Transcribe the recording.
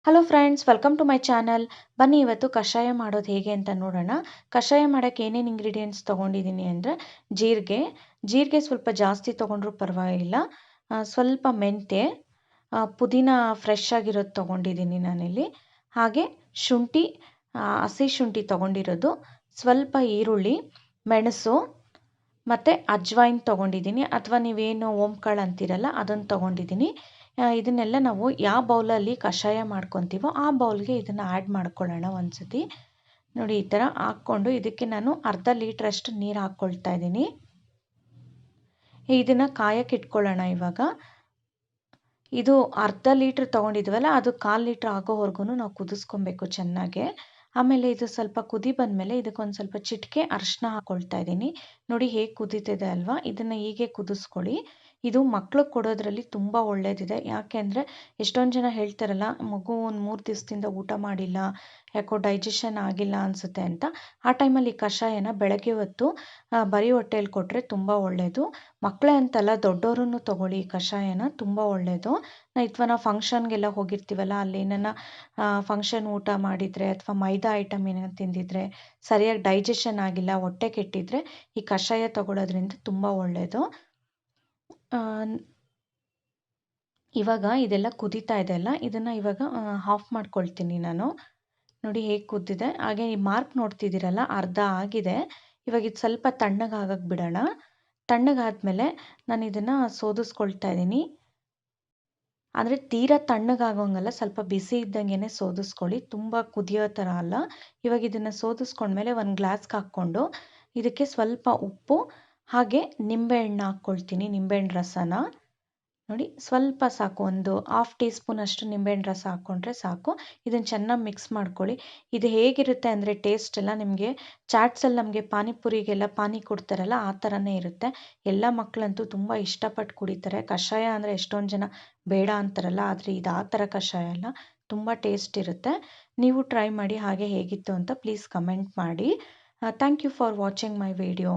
Hello friends, welcome to my channel. ಬನ್ನಿ ಇವತ್ತು ಕಷಾಯ ಮಾಡೋದು ಹೇಗೆ ಅಂತ ನೋಡೋಣ. ಕಷಾಯ ಮಾಡೋಕ್ಕೆ ಏನೇನು ಇಂಗ್ರೀಡಿಯೆಂಟ್ಸ್ ತೊಗೊಂಡಿದ್ದೀನಿ ಅಂದರೆ ಜೀರಿಗೆ ಸ್ವಲ್ಪ ಜಾಸ್ತಿ ತೊಗೊಂಡ್ರೂ ಪರವಾಗಿಲ್ಲ. ಸ್ವಲ್ಪ ಮೆಂತ್ಯ, ಪುದೀನ ಫ್ರೆಶ್ ಆಗಿರೋದು ತೊಗೊಂಡಿದ್ದೀನಿ ನಾನಿಲ್ಲಿ. ಹಾಗೆ ಶುಂಠಿ, ಹಸಿ ಶುಂಠಿ ತೊಗೊಂಡಿರೋದು, ಸ್ವಲ್ಪ ಈರುಳ್ಳಿ, ಮೆಣಸು ಮತ್ತು ಅಜ್ವೈನ್ ತೊಗೊಂಡಿದ್ದೀನಿ, ಅಥವಾ ನೀವೇನು ಓಂಕಾಳು ಅಂತೀರಲ್ಲ ಅದನ್ನು ತೊಗೊಂಡಿದ್ದೀನಿ. ಇದನ್ನೆಲ್ಲ ನಾವು ಯಾವ ಬೌಲಲ್ಲಿ ಕಷಾಯ ಮಾಡ್ಕೊತೀವೋ ಆ ಬೌಲ್ಗೆ ಇದನ್ನು ಆ್ಯಡ್ ಮಾಡ್ಕೊಳ್ಳೋಣ ಒಂದ್ಸತಿ. ನೋಡಿ, ಈ ಥರ ಹಾಕ್ಕೊಂಡು ಇದಕ್ಕೆ ನಾನು ಅರ್ಧ ಲೀಟ್ರಷ್ಟು ನೀರು ಹಾಕ್ಕೊಳ್ತಾ ಇದ್ದೀನಿ. ಇದನ್ನು ಕಾಯಕ್ಕೆ ಇಟ್ಕೊಳ್ಳೋಣ. ಇವಾಗ ಇದು ಅರ್ಧ ಲೀಟ್ರ್ ತೊಗೊಂಡಿದ್ವಲ್ಲ, ಅದು 1/4 ಲೀಟ್ರ್ ಆಗೋವರೆಗೂ ನಾವು ಕುದಿಸ್ಕೊಬೇಕು ಚೆನ್ನಾಗೆ. ಆಮೇಲೆ ಇದು ಸ್ವಲ್ಪ ಕುದಿ ಬಂದಮೇಲೆ ಇದಕ್ಕೊಂದು ಸ್ವಲ್ಪ ಚಿಟಿಕೆ ಅರಿಶಿನ ಹಾಕ್ಕೊಳ್ತಾ ಇದ್ದೀನಿ. ನೋಡಿ ಹೇಗೆ ಕುದೀತಿದೆ ಅಲ್ವಾ, ಇದನ್ನು ಹೀಗೆ ಕುದಿಸ್ಕೊಳ್ಳಿ. ಇದು ಮಕ್ಳಿಗೆ ಕೊಡೋದ್ರಲ್ಲಿ ತುಂಬ ಒಳ್ಳೆಯದಿದೆ. ಯಾಕೆ ಅಂದರೆ ಎಷ್ಟೊಂದು ಜನ ಹೇಳ್ತಾರಲ್ಲ, ಮಗು ಒಂದು 3 ದಿವಸದಿಂದ ಊಟ ಮಾಡಿಲ್ಲ, ಯಾಕೋ ಡೈಜೆಷನ್ ಆಗಿಲ್ಲ ಅನಿಸುತ್ತೆ ಅಂತ. ಆ ಟೈಮಲ್ಲಿ ಈ ಕಷಾಯನ ಬೆಳಗ್ಗೆ ಹೊತ್ತು ಬರೀ ಹೊಟ್ಟೆಯಲ್ಲಿ ಕೊಟ್ಟರೆ ತುಂಬ ಒಳ್ಳೆಯದು. ಮಕ್ಕಳೇ ಅಂತಲ್ಲ, ದೊಡ್ಡವರು ತೊಗೊಳ್ಳಿ ಈ ಕಷಾಯನ, ತುಂಬ ಒಳ್ಳೆಯದು. ಅಥವಾ ನಾವು ಫಂಕ್ಷನ್ಗೆಲ್ಲ ಹೋಗಿರ್ತೀವಲ್ಲ, ಅಲ್ಲಿ ಏನನ್ನ ಫಂಕ್ಷನ್ ಊಟ ಮಾಡಿದರೆ ಅಥವಾ ಮೈದಾ ಐಟಮ್ ಏನಾರು ತಿಂದಿದ್ರೆ, ಸರಿಯಾಗಿ ಡೈಜೆಷನ್ ಆಗಿಲ್ಲ, ಹೊಟ್ಟೆ ಕೆಟ್ಟಿದ್ರೆ ಈ ಕಷಾಯ ತಗೊಳ್ಳೋದ್ರಿಂದ ತುಂಬ ಒಳ್ಳೆಯದು. ಇವಾಗ ಇದೆಲ್ಲ ಕುದೀತಾ ಇದೆ ಅಲ್ಲ, ಇದನ್ನು ಇವಾಗ ಆಫ್ ಮಾಡ್ಕೊಳ್ತೀನಿ ನಾನು. ನೋಡಿ ಹೇಗೆ ಕುದ್ದಿದೆ. ಹಾಗೆ ಈ ಮಾರ್ಕ್ ನೋಡ್ತಿದ್ದೀರಲ್ಲ, ಅರ್ಧ ಆಗಿದೆ. ಇವಾಗ ಇದು ಸ್ವಲ್ಪ ತಣ್ಣಗಾಗಕ್ಕೆ ಬಿಡೋಣ. ತಣ್ಣಗಾದ್ಮೇಲೆ ನಾನು ಇದನ್ನು ಸೋದಿಸ್ಕೊಳ್ತಾ ಇದ್ದೀನಿ. ಅಂದರೆ ತೀರಾ ತಣ್ಣಗಾಗೋಂಗಲ್ಲ, ಸ್ವಲ್ಪ ಬಿಸಿ ಇದ್ದಂಗೆ ಸೋದಿಸ್ಕೊಳ್ಳಿ, ತುಂಬ ಕುದಿಯೋ ಥರ ಅಲ್ಲ. ಇವಾಗ ಇದನ್ನು ಸೋದಿಸ್ಕೊಂಡ್ಮೇಲೆ ಒಂದು ಗ್ಲಾಸ್ಗೆ ಹಾಕ್ಕೊಂಡು ಇದಕ್ಕೆ ಸ್ವಲ್ಪ ಉಪ್ಪು ಹಾಗೆ ನಿಂಬೆಹಣ್ಣು ಹಾಕ್ಕೊಳ್ತೀನಿ, ನಿಂಬೆಹಣ್ಣು ರಸನ. ನೋಡಿ, ಸ್ವಲ್ಪ ಸಾಕು, ಒಂದು 1/2 ಟೀ ಸ್ಪೂನ್ ಅಷ್ಟು ನಿಂಬೆಹಣ್ಣು ರಸ ಹಾಕ್ಕೊಂಡ್ರೆ ಸಾಕು. ಇದನ್ನು ಚೆನ್ನಾಗಿ ಮಿಕ್ಸ್ ಮಾಡ್ಕೊಳ್ಳಿ. ಇದು ಹೇಗಿರುತ್ತೆ ಅಂದರೆ ಟೇಸ್ಟ್ ಎಲ್ಲ ನಿಮಗೆ ಚಾಟ್ಸಲ್ಲಿ ನಮಗೆ ಪಾನಿಪುರಿಗೆಲ್ಲ ಪಾನಿ ಕೊಡ್ತಾರಲ್ಲ, ಆ ಥರನೇ ಇರುತ್ತೆ. ಎಲ್ಲ ಮಕ್ಕಳಂತೂ ತುಂಬ ಇಷ್ಟಪಟ್ಟು ಕುಡಿತಾರೆ. ಕಷಾಯ ಅಂದರೆ ಎಷ್ಟೊಂದು ಜನ ಬೇಡ ಅಂತಾರಲ್ಲ, ಆದರೆ ಇದು ಆ ಥರ ಕಷಾಯ ಅಲ್ಲ, ತುಂಬ ಟೇಸ್ಟ್ ಇರುತ್ತೆ. ನೀವು ಟ್ರೈ ಮಾಡಿ, ಹಾಗೆ ಹೇಗಿತ್ತು ಅಂತ ಪ್ಲೀಸ್ ಕಮೆಂಟ್ ಮಾಡಿ. Thank you for watching my video.